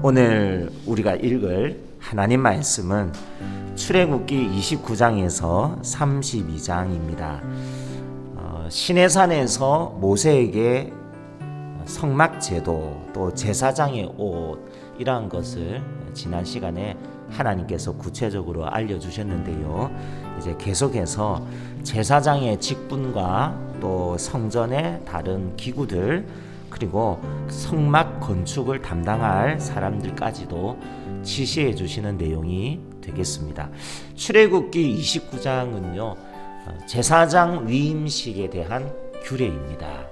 오늘 우리가 읽을 하나님 말씀은 출애굽기 29장에서 32장입니다. 시내산에서 모세에게 성막제도 또 제사장의 옷 이러한 것을 지난 시간에 하나님께서 구체적으로 알려주셨는데요. 이제 계속해서 제사장의 직분과 또 성전의 다른 기구들 그리고 성막 건축을 담당할 사람들까지도 지시해 주시는 내용이 되겠습니다. 출애굽기 29장은요 제사장 위임식에 대한 규례입니다.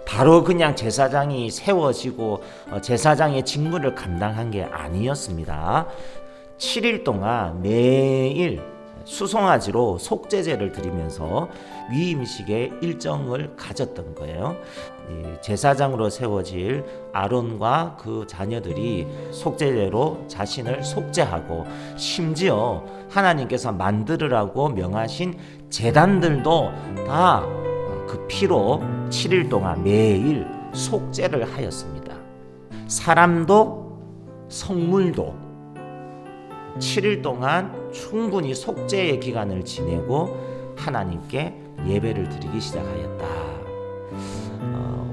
바로 그냥 제사장이 세워지고 제사장의 직무를 감당한 게 아니었습니다. 7일 동안 매일 수송아지로 속죄제를 드리면서 위임식의 일정을 가졌던 거예요. 제사장으로 세워질 아론과 그 자녀들이 속죄제로 자신을 속죄하고 심지어 하나님께서 만들으라고 명하신 제단들도 다 그 피로 7일 동안 매일 속죄를 하였습니다. 사람도 성물도 7일 동안 충분히 속죄의 기간을 지내고 하나님께 예배를 드리기 시작하였다.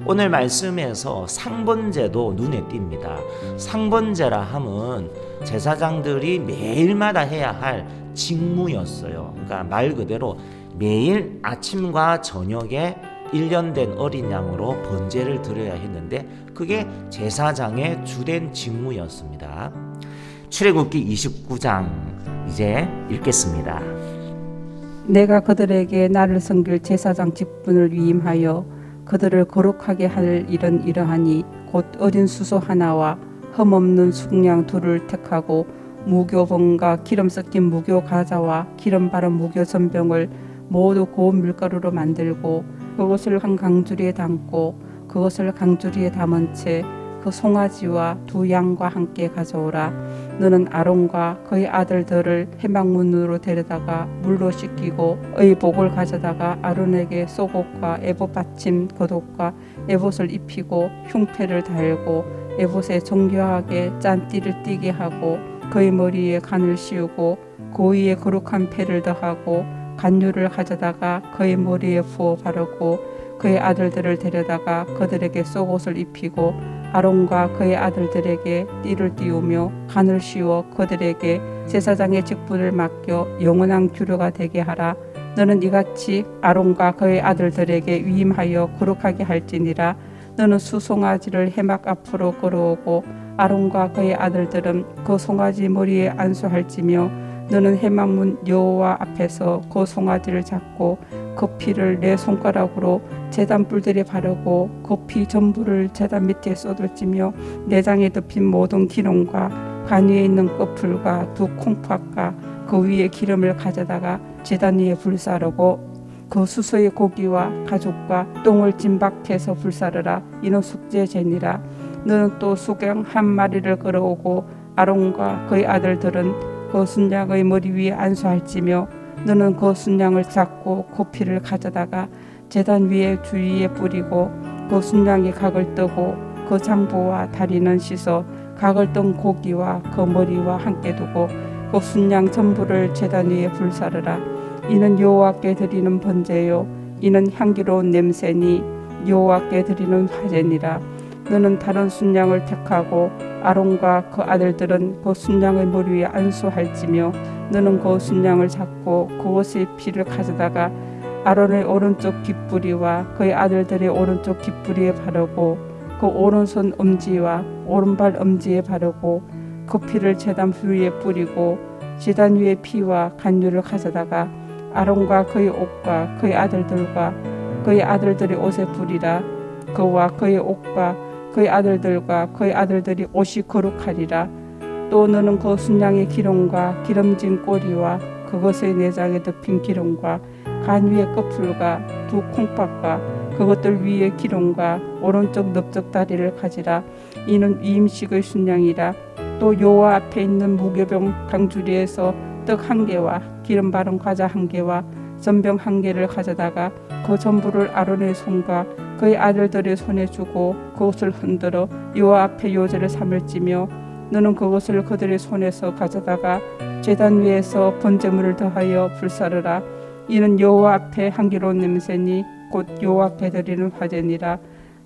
오늘 말씀에서 상번제도 눈에 띕니다. 상번제라 함은 제사장들이 매일마다 해야 할 직무였어요. 그러니까 말 그대로 매일 아침과 저녁에 1년 된 어린 양으로 번제를 드려야 했는데 그게 제사장의 주된 직무였습니다. 출애굽기 29장 이제 읽겠습니다. 내가 그들에게 나를 섬길 제사장 직분을 위임하여 그들을 거룩하게 할 일은 이러하니 곧 어린 수소 하나와 흠없는 숙양 둘을 택하고 무교봉과 기름 섞인 무교 가자와 기름 바른 무교 전병을 모두 고운 밀가루로 만들고 그것을 한 강주리에 담고 그것을 강주리에 담은 채 그 송아지와 두 양과 함께 가져오라. 너는 아론과 그의 아들들을 회막문으로 데려다가 물로 씻기고 의복을 가져다가 아론에게 속옷과 에봇 받침 겉옷과 에봇을 입히고 흉패를 달고 에봇에 정교하게 짠 띠를 띠게 하고 그의 머리에 간을 씌우고 그 위에 거룩한 패를 더하고 간유를 가져다가 그의 머리에 부어 바르고 그의 아들들을 데려다가 그들에게 속옷을 입히고 아론과 그의 아들들에게 띠를 띄우며 간을 씌워 그들에게 제사장의 직분을 맡겨 영원한 규례가 되게 하라. 너는 이같이 아론과 그의 아들들에게 위임하여 거룩하게 할지니라. 너는 수송아지를 회막 앞으로 끌어오고 아론과 그의 아들들은 그 송아지 머리에 안수할지며 너는 회막문 여호와 앞에서 그 송아지를 잡고 그 피를 내 손가락으로 제단 뿔들에 바르고 그 피 전부를 제단 밑에 쏟을지며 내장에 덮인 모든 기름과 간 위에 있는 끝풀과 두 콩팥과 그 위에 기름을 가져다가 제단 위에 불사르고 그 수소의 고기와 가죽과 똥을 진박해서 불사르라. 이는 속죄제니라. 너는 또 수경 한 마리를 끌어오고 아론과 그의 아들들은 그 순양의 머리 위에 안수할지며 너는 그 순양을 잡고 그 피를 가져다가 제단 위에 주위에 뿌리고 그 순양의 각을 뜨고 그 장부와 다리는 씻어 각을 뜬 고기와 그 머리와 함께 두고 그 순양 전부를 제단 위에 불사르라. 이는 여호와께 드리는 번제요 이는 향기로운 냄새니 여호와께 드리는 화제니라. 너는 다른 순양을 택하고 아론과 그 아들들은 그 순양의 머리 위에 안수할지며 너는 그 순양을 잡고 그것의 피를 가져다가 아론의 오른쪽 귓부리와 그의 아들들의 오른쪽 귓부리에 바르고 그 오른손 엄지와 오른발 엄지에 바르고 그 피를 제단 위에 뿌리고 제단 위에 피와 간유를 가져다가 아론과 그의 옷과 그의 아들들과 그의 아들들의 옷에 뿌리라. 그와 그의 옷과 그의 아들들과 그의 아들들이 옷이 거룩하리라. 또 너는 그 순양의 기름과 기름진 꼬리와 그것의 내장에 덮인 기름과 간 위의 끝풀과 두 콩팥과 그것들 위에 기름과 오른쪽 넓적 다리를 가지라. 이는 위임식의 순양이라. 또 여호와 앞에 있는 무교병 강주리에서 떡 한 개와 기름 바른 과자 한 개와 전병 한 개를 가져다가 그 전부를 아론의 손과 그의 아들들의 손에 주고 그것을 흔들어 여호와 앞에 요제를 삼을지며 너는 그것을 그들의 손에서 가져다가 제단 위에서 번제물을 더하여 불사르라. 이는 여호와 앞에 향기로운 냄새니 곧 여호와 앞에 드리는 화제니라.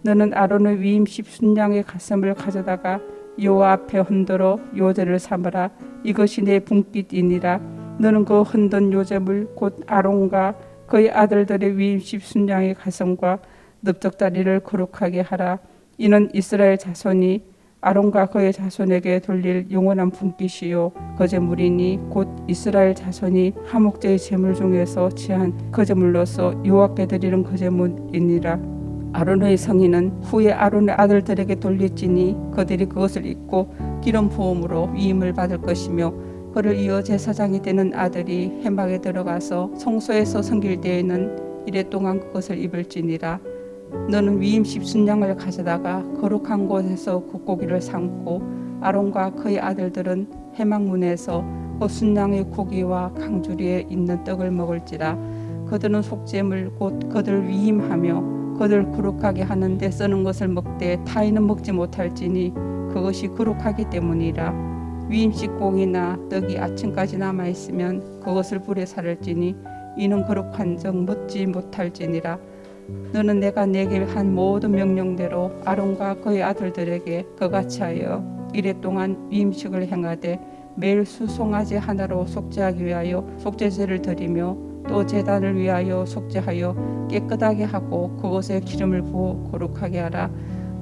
너는 아론의 위임십 순양의 가슴을 가져다가 여호와 앞에 흔들어 요제를 삼으라. 이것이 내 분깃이니라. 너는 그 흔든 요제물 곧 아론과 그의 아들들의 위임십 순양의 가슴과 넓적다리를 거룩하게 하라. 이는 이스라엘 자손이 아론과 그의 자손에게 돌릴 영원한 분깃이요 거제물이니 곧 이스라엘 자손이 화목제의 제물 중에서 취한 거제물로서 여호와께 드리는 거제물이니라. 아론의 성인은 후에 아론의 아들들에게 돌릴지니 그들이 그것을 입고 기름 부음으로 위임을 받을 것이며 그를 이어 제사장이 되는 아들이 회막에 들어가서 성소에서 섬길 때에는 이레 동안 그것을 입을지니라. 너는 위임십 순양을 가져다가 거룩한 곳에서 굿고기를 삶고 아론과 그의 아들들은 회막문에서 그 순양의 고기와 강주리에 있는 떡을 먹을지라. 그들은 속죄물 곧 그들 위임하며 그들 거룩하게 하는데 쓰는 것을 먹되 타인은 먹지 못할지니 그것이 거룩하기 때문이라. 위임식 공이나 떡이 아침까지 남아있으면 그것을 불에 살을지니 이는 거룩한즉 먹지 못할지니라. 너는 내가 내게 한 모든 명령대로 아론과 그의 아들들에게 그같이 하여 이레 동안 위임식을 행하되 매일 수송아지 하나로 속죄하기 위하여 속죄제를 드리며 또 제단을 위하여 속죄하여 깨끗하게 하고 그것에 기름을 부어 거룩하게 하라.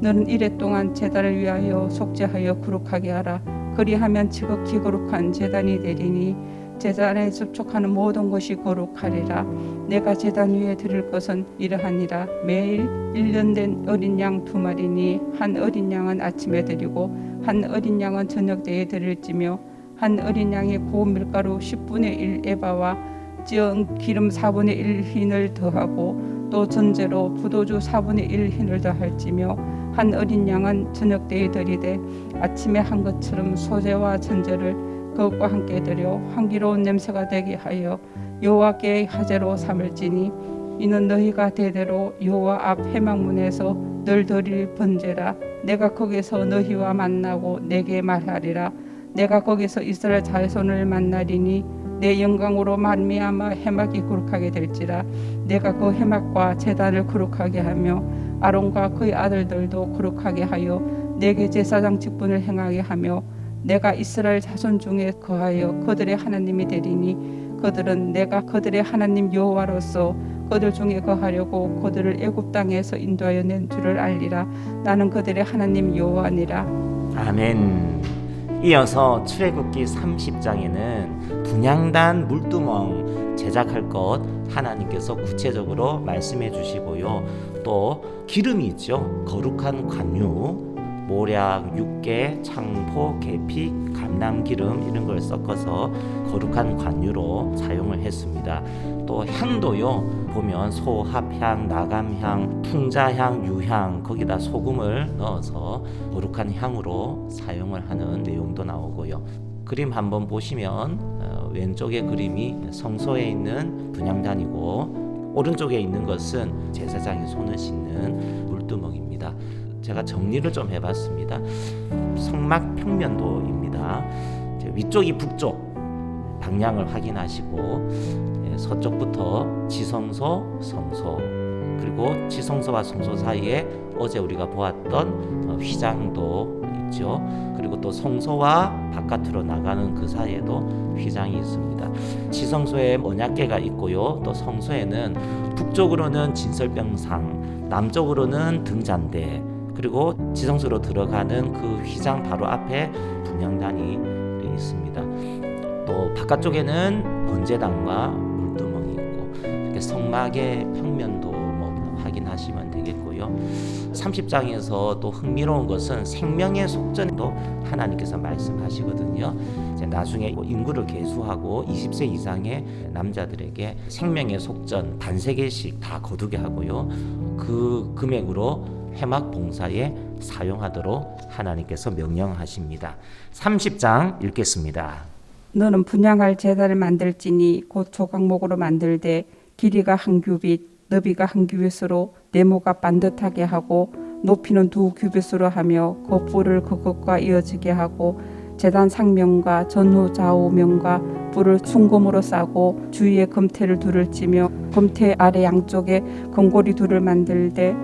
너는 이레 동안 제단을 위하여 속죄하여 거룩하게 하라. 그리하면 지극히 거룩한 제단이 되리니 제단에 접촉하는 모든 것이 거룩하리라. 내가 제단 위에 드릴 것은 이러하니라. 매일 1년 된 어린 양 2마리니 한 어린 양은 아침에 드리고 한 어린 양은 저녁 때에 드릴지며 한 어린 양에 고운 밀가루 10분의 1 에바와 찌은 기름 4분의 1 흰을 더하고 또 전제로 부도주 4분의 1 흰을 더할지며 한 어린 양은 저녁 때에 드리되 아침에 한 것처럼 소제와 전제를 그것과 함께 드려 향기로운 냄새가 되게 하여 여호와께 화제로 삼을지니 이는 너희가 대대로 여호와 앞 회막문에서 늘 드릴 번제라. 내가 거기서 너희와 만나고 내게 말하리라. 내가 거기서 이스라엘 자손을 만나리니 내 영광으로 말미암아 회막이 거룩하게 될지라. 내가 그 회막과 제단을 거룩하게 하며 아론과 그의 아들들도 거룩하게 하여 내게 제사장 직분을 행하게 하며 내가 이스라엘 자손 중에 거하여 그들의 하나님이 되리니 그들은 내가 그들의 하나님 여호와로서 그들 중에 거하려고 그들을 애굽 땅에서 인도하여 낸 줄을 알리라. 나는 그들의 하나님 여호와니라. 아멘. 이어서 출애굽기 30장에는 분향단 물두멍 제작할 것 하나님께서 구체적으로 말씀해 주시고요. 또 기름이 있죠. 거룩한 관유, 모략, 육개, 창포, 계피, 감람기름 이런 걸 섞어서 거룩한 관유로 사용을 했습니다. 또 향도요. 보면 소합향, 나감향, 풍자향, 유향 거기다 소금을 넣어서 거룩한 향으로 사용을 하는 내용도 나오고요. 그림 한번 보시면 왼쪽의 그림이 성소에 있는 분향단이고 오른쪽에 있는 것은 제사장이 손을 씻는 물두멍입니다. 제가 정리를 좀 해봤습니다. 성막 평면도입니다. 위쪽이 북쪽 방향을 확인하시고 서쪽부터 지성소, 성소 그리고 지성소와 성소 사이에 어제 우리가 보았던 휘장도 있죠. 그리고 또 성소와 바깥으로 나가는 그 사이에도 휘장이 있습니다. 지성소에 언약궤가 있고요. 또 성소에는 북쪽으로는 진설병상, 남쪽으로는 등잔대 그리고 지성소로 들어가는 그 휘장 바로 앞에 분향단이 있습니다. 또 바깥쪽에는 번제단과 물두멍이 있고 이렇게 성막의 평면도 확인하시면 되겠고요. 30장에서 또 흥미로운 것은 생명의 속전도 하나님께서 말씀하시거든요. 이제 나중에 인구를 계수하고 20세 이상의 남자들에게 생명의 속전 반세개씩 다 거두게 하고요. 그 금액으로 회막 봉사에 사용하도록 하나님께서 명령하십니다. 30장 읽겠습니다. 너는 분향할 제단을 만들지니 곧 조각목으로 만들되 길이가 한 규빗 너비가 한 규빗으로 네모가 반듯하게 하고 높이는 2규빗으로 하며 그 뿔을 그것과 이어지게 하고 제단 상면과 전후 좌우면과 뿔을 순금으로 싸고 주위에 금태를 둘을 찌며 금태 아래 양쪽에 금고리 둘을 만들되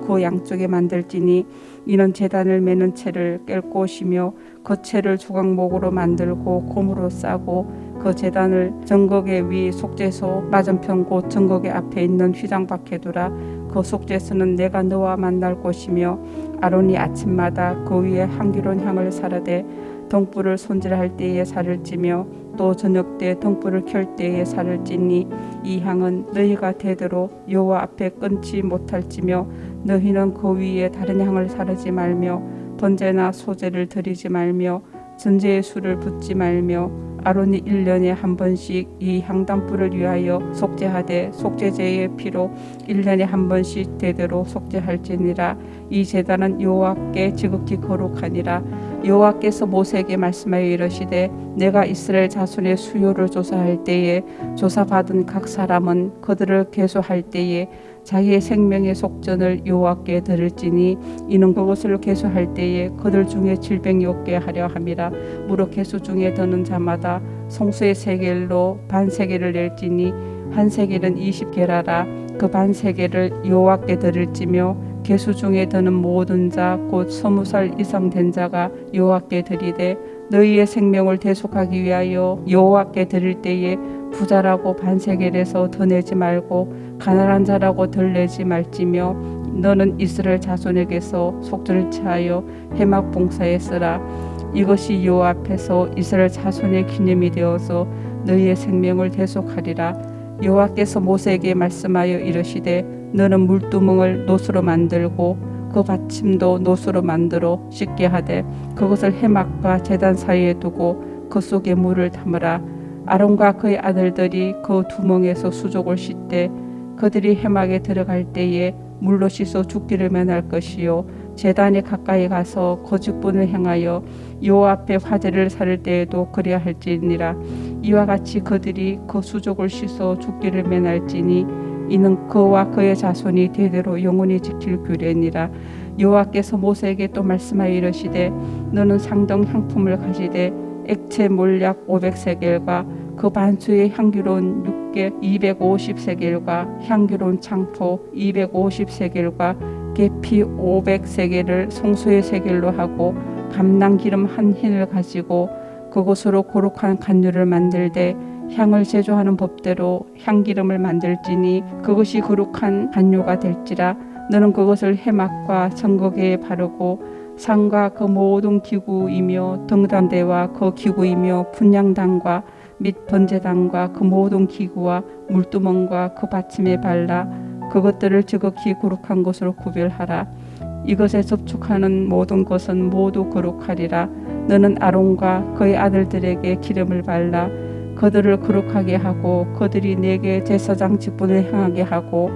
그 양쪽에 만들지니 이는 제단을 매는 채를 깰 곳이며 그 채를 주광목으로 만들고 곰으로 싸고 그 제단을 정거계 위 속죄소 맞은편 곧 정거계 앞에 있는 휘장 밖에 두라. 그 속죄소는 내가 너와 만날 곳이며 아론이 아침마다 그 위에 향기로운 향을 사르되 등불을 손질할 때에 살을 찌며 또 저녁 때 등불을 켤 때에 살을 찌니 이 향은 너희가 대대로 여호와 앞에 끊지 못할지며 너희는 그 위에 다른 향을 사르지 말며 번제나 소제를 드리지 말며 전제의 술을 붓지 말며 아론이 1년에 한 번씩 이 향단불을 위하여 속죄하되 속죄제의 피로 1년에 한 번씩 대대로 속죄할지니라. 이 제단은 여호와께 지극히 거룩하니라. 여호와께서 모세에게 말씀하여 이르시되 내가 이스라엘 자손의 수요를 조사할 때에 조사받은 각 사람은 그들을 계수할 때에 자기의 생명의 속전을 여호와께 드릴지니 이는 그것을 계수할 때에 그들 중에 질병이 없게 하려 함이라. 무릇 계수 중에 드는 자마다 송수의 세겔로 반 세겔을 낼지니 한 세겔은 20게라라. 그 반 세겔을 여호와께 드릴지며 계수 중에 드는 모든 자 곧 20살 이상 된 자가 여호와께 드리되 너희의 생명을 대속하기 위하여 여호와께 드릴 때에 부자라고 반세겔에서 더 내지 말고 가난한 자라고 덜 내지 말지며 너는 이스라엘 자손에게서 속죄를 취하여 회막 봉사에 쓰라. 이것이 여호와 앞에서 이스라엘 자손의 기념이 되어서 너희의 생명을 대속하리라. 여호와께서 모세에게 말씀하여 이르시되 너는 물두멍을 노수로 만들고 그 받침도 노수로 만들어 씻게 하되 그것을 회막과 제단 사이에 두고 그 속에 물을 담으라. 아론과 그의 아들들이 그 두멍에서 수족을 씻되 그들이 회막에 들어갈 때에 물로 씻어 죽기를 면할 것이요 제단에 가까이 가서 거짓분을 행하여 여호와 앞에 화제를 사를 때에도 그래야 할지니라. 이와 같이 그들이 그 수족을 씻어 죽기를 면할지니 이는 그와 그의 자손이 대대로 영원히 지킬 규례니라. 여호와께서 모세에게 또 말씀하여 이르시되 너는 상등 향품을 가지되 액체 몰약 500세겔과 그 반수의 향기로운 육개 250세겔과 향기로운 창포 250세겔과 계피 500세겔을 송수의 세겔로 하고 감낭기름 한 흰을 가지고 그것으로 고룩한 간류를 만들되 향을 제조하는 법대로 향기름을 만들지니 그것이 거룩한 간류가 될지라. 너는 그것을 회막과 정거계에 바르고 상과 그 모든 기구이며 등단대와 그 기구이며 분향단과 및 번제단과 그 모든 기구와 물두멍과 그 받침에 발라 그것들을 지극히 거룩한 것으로 구별하라. 이것에 접촉하는 모든 것은 모두 거룩하리라. 너는 아론과 그의 아들들에게 기름을 발라 그들을 거룩하게 하고 그들이 내게 제사장 직분을 행하게 하고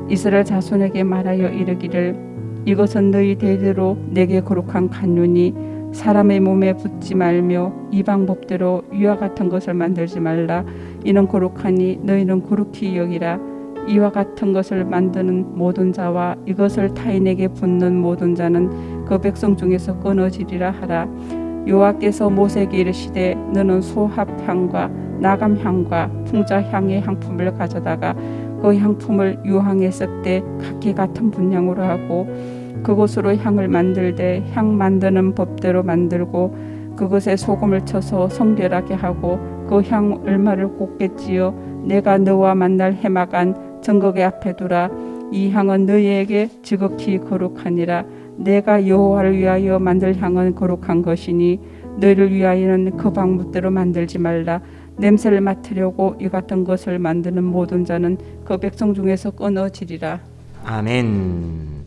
이스라엘 자손에게 말하여 이르기를 이것은 너희 대대로 내게 거룩한 간유니 사람의 몸에 붙지 말며 이 방법대로 위와 같은 것을 만들지 말라. 이는 거룩하니 너희는 거룩히 여기라. 이와 같은 것을 만드는 모든 자와 이것을 타인에게 붓는 모든 자는 그 백성 중에서 끊어지리라 하라. 여호와께서 모세에게 이르시되 너는 소합향과 나감향과 풍자향의 향품을 가져다가 그 향품을 유황에 섞되 각기 같은 분량으로 하고 그것으로 향을 만들되 향 만드는 법대로 만들고 그것에 소금을 쳐서 성결하게 하고 그 향 얼마를 곱게 찌어 내가 너와 만날 회막안 정거계 앞에 두라. 이 향은 너희에게 지극히 거룩하니라. 내가 여호와를 위하여 만들 향은 거룩한 것이니 너희를 위하여는 그 방법대로 만들지 말라. 냄새를 맡으려고 이 같은 것을 만드는 모든 자는 그 백성 중에서 끊어지리라. 아멘.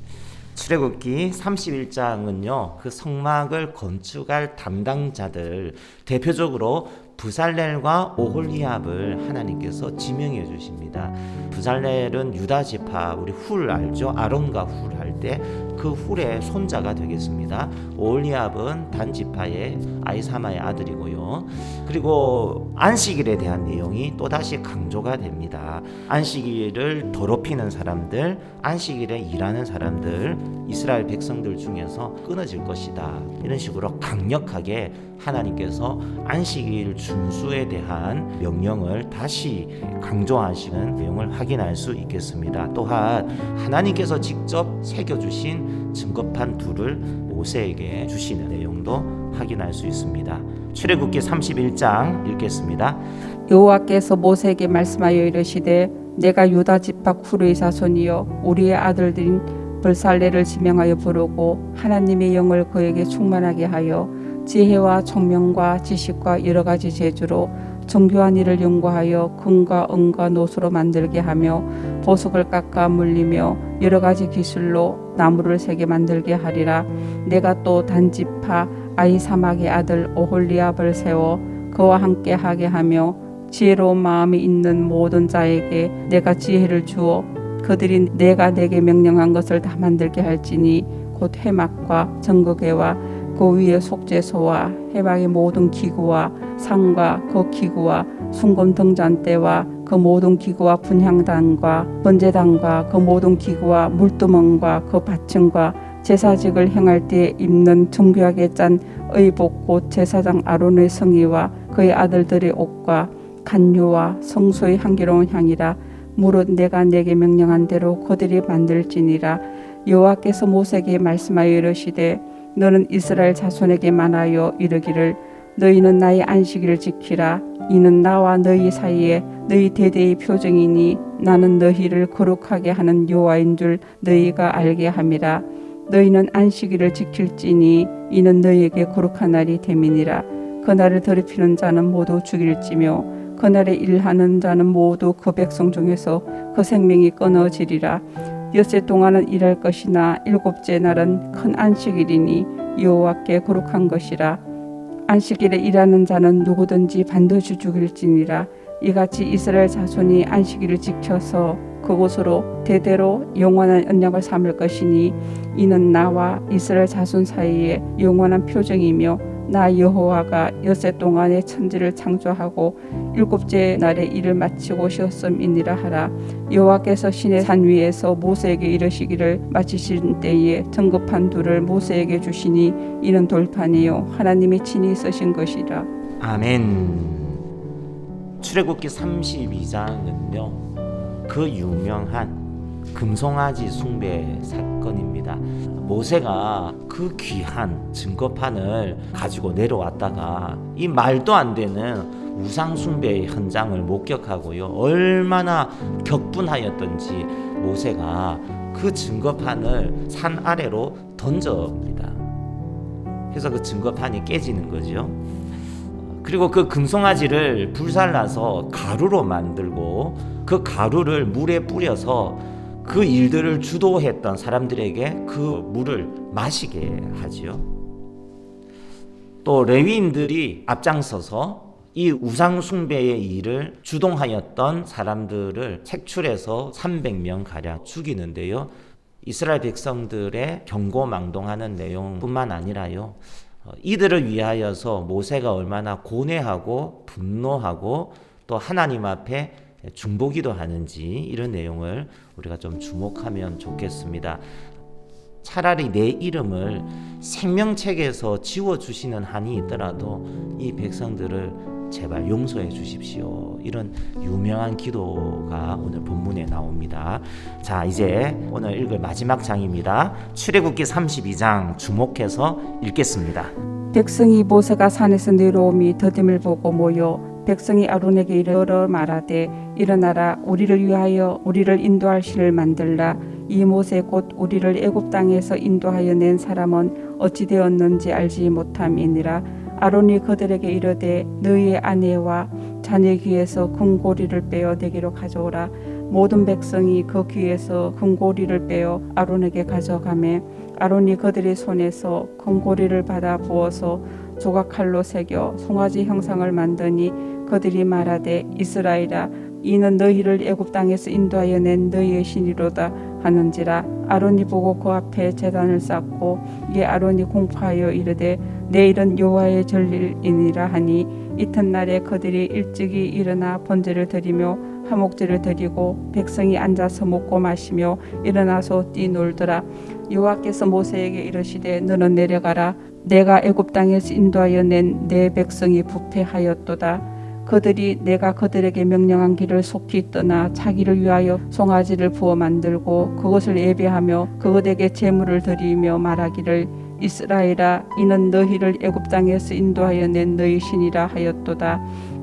출애굽기 31장은요 그 성막을 건축할 담당자들 대표적으로 부살렐과 오홀리압을 하나님께서 지명해 주십니다. 부살렐은 유다 지파 우리 훌 알죠? 아론과 훌 알죠? 할 때 그 훌의 손자가 되겠습니다. 오홀리압은 단 지파의 아히사마의 아들이고요. 그리고 안식일에 대한 내용이 또다시 강조가 됩니다. 안식일을 더럽히는 사람들, 안식일에 일하는 사람들, 이스라엘 백성들 중에서 끊어질 것이다. 이런 식으로 강력하게 하나님께서 안식일 준수에 대한 명령을 다시 강조하시는 내용을 확인할 수 있겠습니다. 또한 하나님께서 직접 새겨주신 증거판 둘을 모세에게 주시는 내용도 확인할 수 있습니다. 출애굽기 31장 읽겠습니다. 여호와께서 모세에게 말씀하여 이르시되 내가 유다 지파 후르의 자손이여 우리의 아들들인 벌살레를 지명하여 부르고 하나님의 영을 그에게 충만하게 하여 지혜와 총명과 지식과 여러 가지 재주로 정교한 일을 연구하여 금과 은과 노수로 만들게 하며 보석을 깎아 물리며 여러 가지 기술로 나무를 새게 만들게 하리라. 내가 또 단지파 아히사막의 아들 오홀리압을 세워 그와 함께 하게 하며 지혜로운 마음이 있는 모든 자에게 내가 지혜를 주어 그들이 내가 내게 명령한 것을 다 만들게 할지니 곧 회막과 정거개와 그 위에 속죄소와 회막의 모든 기구와 상과 그 기구와 순금 등잔대와 그 모든 기구와 분향단과 번제단과 그 모든 기구와 물두멍과 그 받침과 제사직을 행할 때 입는 정교하게 짠 의복 곧 제사장 아론의 성의와 그의 아들들의 옷과 간유와 성소의 향기로운 향이라. 무릇 내가 내게 명령한 대로 그들이 만들지니라. 여호와께서 모세에게 말씀하여 이르시되 너는 이스라엘 자손에게 말하여 이르기를 너희는 나의 안식일을 지키라. 이는 나와 너희 사이에 너희 대대의 표정이니 나는 너희를 거룩하게 하는 여호와인 줄 너희가 알게 함이라. 너희는 안식일을 지킬지니 이는 너희에게 거룩한 날이 됨이니라. 그날을 더럽히는 자는 모두 죽일지며 그날에 일하는 자는 모두 그 백성 중에서 그 생명이 끊어지리라. 엿새 동안은 일할 것이나 일곱째 날은 큰 안식일이니 여호와께 거룩한 것이라. 안식일에 일하는 자는 누구든지 반드시 죽일지니라. 이같이 이스라엘 자손이 안식일을 지켜서 그곳으로 대대로 영원한 언약을 삼을 것이니 이는 나와 이스라엘 자손 사이에 영원한 표정이며 나 여호와가 엿새 동안에 천지를 창조하고 일곱째 날에 일을 마치고 쉬었음이니라 하라. 여호와께서 시내 산 위에서 모세에게 이르시기를 마치신 때에 정급한 둘을 모세에게 주시니 이는 돌판이요 하나님이 친히 쓰신 것이라. 아멘. 출애굽기 32장은요 그 유명한 금송아지 숭배 사건입니다. 모세가 그 귀한 증거판을 가지고 내려왔다가 이 말도 안 되는 우상 숭배의 현장을 목격하고요. 얼마나 격분하였던지 모세가 그 증거판을 산 아래로 던져옵니다. 그래서 그 증거판이 깨지는 거죠. 그리고 그 금송아지를 불살라서 가루로 만들고 그 가루를 물에 뿌려서 그 일들을 주도했던 사람들에게 그 물을 마시게 하지요. 또 레위인들이 앞장서서 이 우상 숭배의 일을 주동하였던 사람들을 색출해서 300명 가량 죽이는데요. 이스라엘 백성들의 경고망동하는 내용뿐만 아니라요. 이들을 위하여서 모세가 얼마나 고뇌하고 분노하고 또 하나님 앞에 중보기도 하는지 이런 내용을 우리가 좀 주목하면 좋겠습니다. 차라리 내 이름을 생명책에서 지워주시는 한이 있더라도 이 백성들을 제발 용서해 주십시오. 이런 유명한 기도가 오늘 본문에 나옵니다. 자, 이제 오늘 읽을 마지막 장입니다. 출애굽기 32장 주목해서 읽겠습니다. 백성이 모세가 산에서 내려오미 더딤을 보고 모여 백성이 아론에게 이르러 말하되 일어나라 우리를 위하여 우리를 인도할 신을 만들라. 이 모세 곧 우리를 애굽 땅에서 인도하여 낸 사람은 어찌 되었는지 알지 못함이니라. 아론이 그들에게 이르되 너희의 아내와 자녀 귀에서 금고리를 빼어 내게로 가져오라. 모든 백성이 그 귀에서 금고리를 빼어 아론에게 가져가매 아론이 그들의 손에서 금고리를 받아 부어서 조각칼로 새겨 송아지 형상을 만드니 그들이 말하되 이스라엘아 이는 너희를 애굽 땅에서 인도하여 낸 너희의 신이로다 하는지라. 아론이 보고 그 앞에 제단을 쌓고 이에 아론이 공포하여 이르되 내일은 여호와의 절일이니라 하니 이튿날에 그들이 일찍이 일어나 번제를 드리며 화목제를 드리고 백성이 앉아서 먹고 마시며 일어나서 뛰놀더라. 여호와께서 모세에게 이르시되 너는 내려가라. 내가 애굽 땅에서 인도하여 낸 내 백성이 부패하였도다. 그들이 내가 그들에게 명령한 길을 속히 떠나 자기를 위하여 송아지를 부어 만들고 그것을 예배하며 그것에게 제물을 드리며 말하기를 이스라엘아 이는 너희를 애굽 땅에서 인도하여 낸 너희 신이라 하였도다.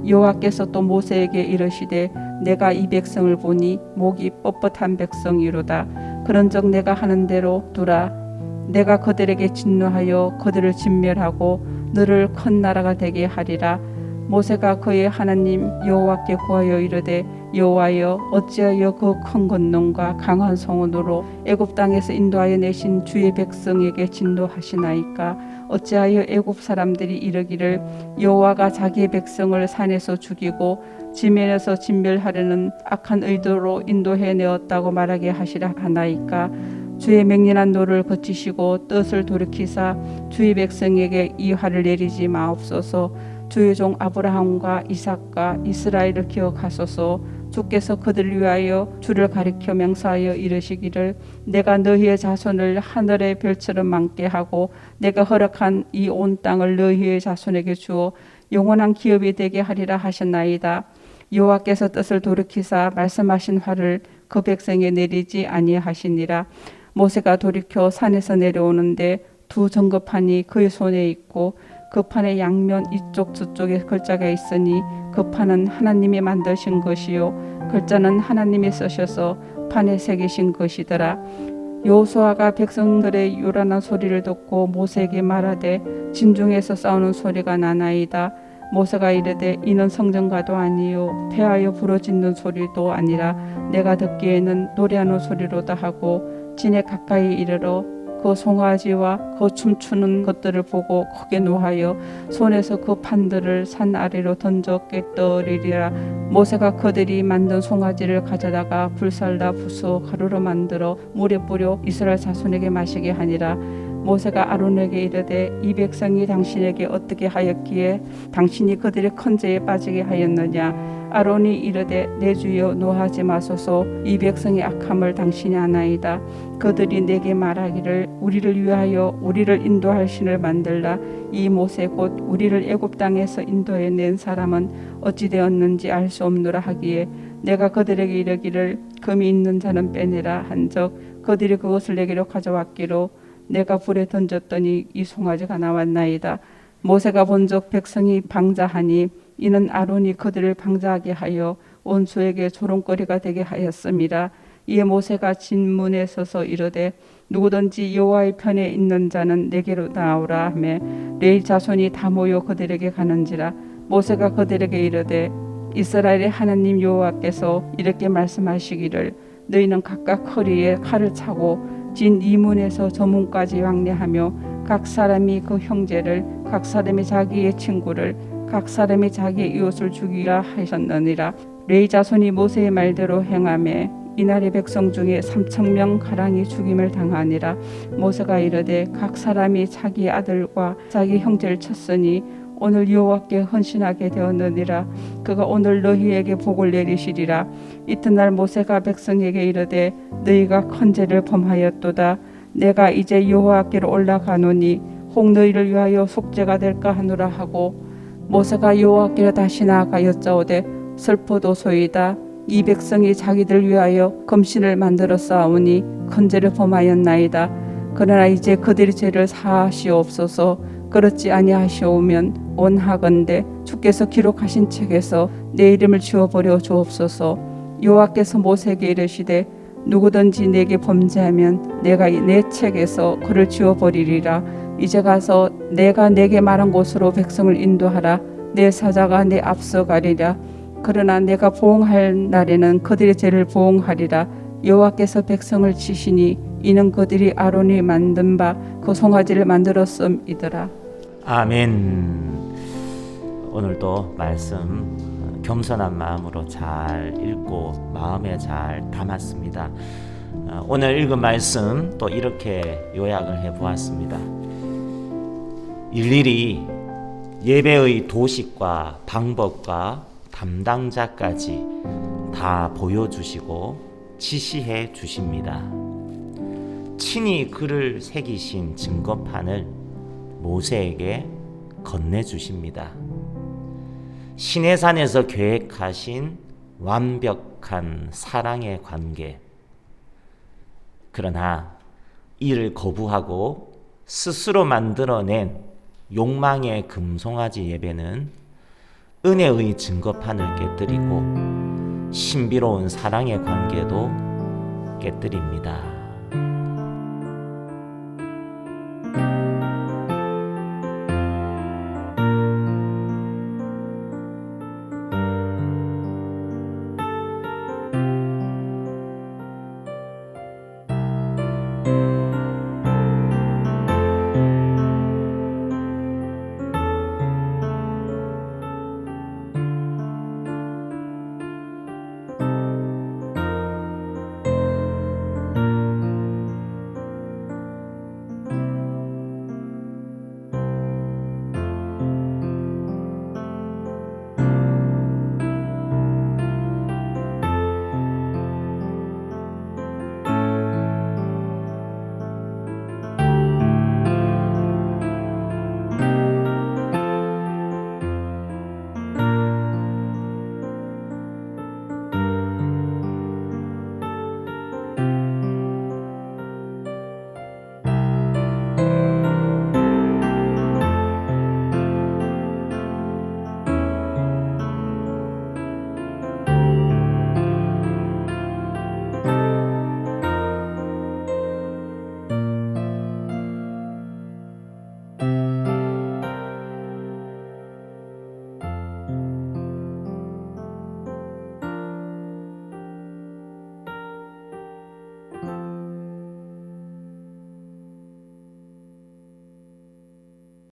여호와께서 또 모세에게 이르시되 내가 이 백성을 보니 목이 뻣뻣한 백성이로다. 그런즉 내가 하는 대로 두라. 내가 그들에게 진노하여 그들을 진멸하고 너를 큰 나라가 되게 하리라. 모세가 그의 하나님 여호와께 구하여 이르되 여호와여 어찌하여 그 큰 권능과 강한 성으로 애굽 땅에서 인도하여 내신 주의 백성에게 진노하시나이까. 어찌하여 애굽 사람들이 이르기를 여호와가 자기의 백성을 산에서 죽이고 지면에서 진멸하려는 악한 의도로 인도해 내었다고 말하게 하시라 하나이까. 주의 맹렬한 노를 거치시고 뜻을 돌이키사 주의 백성에게 이 화를 내리지 마옵소서. 주의 종 아브라함과 이삭과 이스라엘을 기억하소서. 주께서 그들을 위하여 주를 가리켜 맹세하여 이르시기를 내가 너희의 자손을 하늘의 별처럼 많게 하고 내가 허락한 이 온 땅을 너희의 자손에게 주어 영원한 기업이 되게 하리라 하셨나이다. 여호와께서 뜻을 돌이키사 말씀하신 화를 그 백성에 내리지 아니하시니라. 모세가 돌이켜 산에서 내려오는데 두 정거판이 그의 손에 있고 그 판의 양면 이쪽 저쪽에 글자가 있으니 그 판은 하나님이 만드신 것이요 글자는 하나님이 쓰셔서 판에 새기신 것이더라. 여호수아가 백성들의 요란한 소리를 듣고 모세에게 말하되 진중에서 싸우는 소리가 나나이다. 모세가 이르되 이는 성전가도 아니요 패하여 부러짓는 소리도 아니라 내가 듣기에는 노래하는 소리로다 하고 진에 가까이 이르러 그 송아지와 그 춤추는 것들을 보고 크게 노하여 손에서 그 판들을 산 아래로 던져 깨뜨리리라. 모세가 그들이 만든 송아지를 가져다가 불살라 부수 가루로 만들어 물에 뿌려 이스라엘 자손에게 마시게 하니라. 모세가 아론에게 이르되 이 백성이 당신에게 어떻게 하였기에 당신이 그들의 큰 죄에 빠지게 하였느냐. 아론이 이르되 내 주여 노하지 마소서. 이 백성의 악함을 당신이 아나이다. 그들이 내게 말하기를 우리를 위하여 우리를 인도할 신을 만들라. 이 모세 곧 우리를 애굽 땅에서 인도해 낸 사람은 어찌 되었는지 알 수 없노라 하기에 내가 그들에게 이르기를 금이 있는 자는 빼내라 한적 그들이 그것을 내게로 가져왔기로 내가 불에 던졌더니 이 송아지가 나왔나이다. 모세가 본즉 백성이 방자하니 이는 아론이 그들을 방자하게 하여 온수에게 조롱거리가 되게 하였음이라. 이에 모세가 진문에 서서 이르되 누구든지 여호와의 편에 있는 자는 내게로 나오라 하매 레위 자손이 다 모여 그들에게 가는지라. 모세가 그들에게 이르되 이스라엘의 하나님 여호와께서 이렇게 말씀하시기를 너희는 각각 허리에 칼을 차고 진 이문에서 저 문까지 왕래하며 각 사람이 그 형제를 각 사람이 자기의 친구를 각 사람이 자기의 이웃을 죽이라 하셨느니라. 레위 자손이 모세의 말대로 행하매 이날의 백성 중에 3,000명 가량이 죽임을 당하니라. 모세가 이르되 각 사람이 자기 아들과 자기 형제를 쳤으니 오늘 여호와께 헌신하게 되었느니라. 그가 오늘 너희에게 복을 내리시리라. 이튿날 모세가 백성에게 이르되 너희가 큰 죄를 범하였도다. 내가 이제 여호와께로 올라가노니 혹 너희를 위하여 속죄가 될까 하노라 하고 모세가 여호와께로 다시 나아가 여짜오되 슬프도소이다. 이 백성이 자기들 위하여 금신을 만들어 싸우니 큰 죄를 범하였나이다. 그러나 이제 그들의 죄를 사하시옵소서. 그렇지 아니하시오면 원하건대 주께서 기록하신 책에서 내 이름을 지워버려 주옵소서. 여호와께서 모세에게 이르시되 누구든지 내게 범죄하면 내가 내 책에서 그를 지워버리리라. 이제 가서 내가 내게 말한 곳으로 백성을 인도하라. 내 사자가 내 앞서 가리라. 그러나 내가 보응할 날에는 그들의 죄를 보응하리라. 여호와께서 백성을 치시니 이는 그들이 아론이 만든 바 그 송아지를 만들었음이더라. 아멘. 오늘도 말씀 겸손한 마음으로 잘 읽고 마음에 잘 담았습니다. 오늘 읽은 말씀 또 이렇게 요약을 해보았습니다. 일일이 예배의 도식과 방법과 담당자까지 다 보여주시고 지시해 주십니다. 친히 글을 새기신 증거판을 모세에게 건네주십니다. 시내산에서 계획하신 완벽한 사랑의 관계, 그러나 이를 거부하고 스스로 만들어낸 욕망의 금송아지 예배는 은혜의 증거판을 깨뜨리고 신비로운 사랑의 관계도 깨뜨립니다.